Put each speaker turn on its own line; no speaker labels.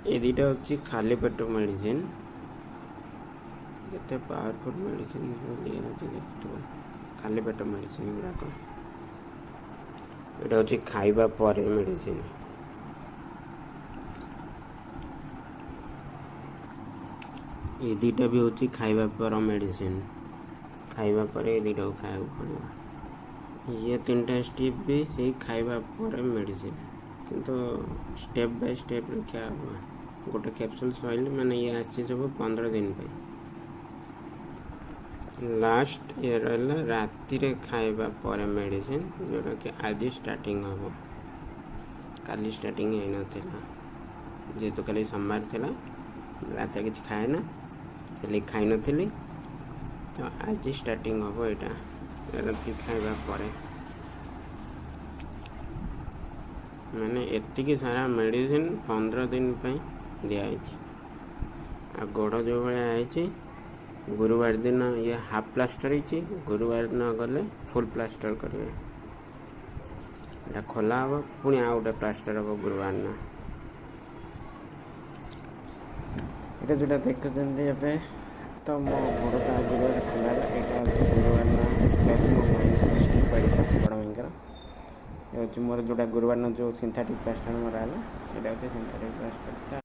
ये दुटा हूँ खाली पेट मेडिसिन केते पावरफुल मेडिसिन खाली पेट मेडिसिन गुड़ाक ये हूँ खाइबा पर मेडिसिन ये दुटा भी हूँ खाइबा पर मेडिसिन खाइबा पर ये दुटा को खाया पड़ो ये तीन टा स्टेप भी से खाइबा पर मेडिसिन किंतु स्टेप बाय स्टेप क्या हुआ गोटे कैप्सूल सैल मैंने ये आसी सब 15 दिन पे लास्ट ये रहा राति रे खाइबा पर मेडिसिन जोटा कि आज स्टार्टिंग हम काली स्टार्टिंग है ना जेहेतु काली सोमवार थी रात किसी खाए ना खाली खाई नी तो आज स्टार्टिंग हम यहाँ राति खाइबा पर मैंने एतिकी सारा मेडिसिन 15 दिन पे दिखाई आ गोड़ जो भाई गुरुवार दिन ये हाफ प्लास्टर हो गुरुवार दिन गले फुल प्लास्टर करेंगे खोला हम पुणी आ गए प्लास्टर हम गुरुवार दिन ये जो देखते तो मो गोड़टा गुरुवार खोला यहाँ गुरुवार बड़ भयंकर ये मोर जोटा गुरुवार जो सिंथेटिक प्लास्टर मरा है ये सिंथेटिक प्लास्टर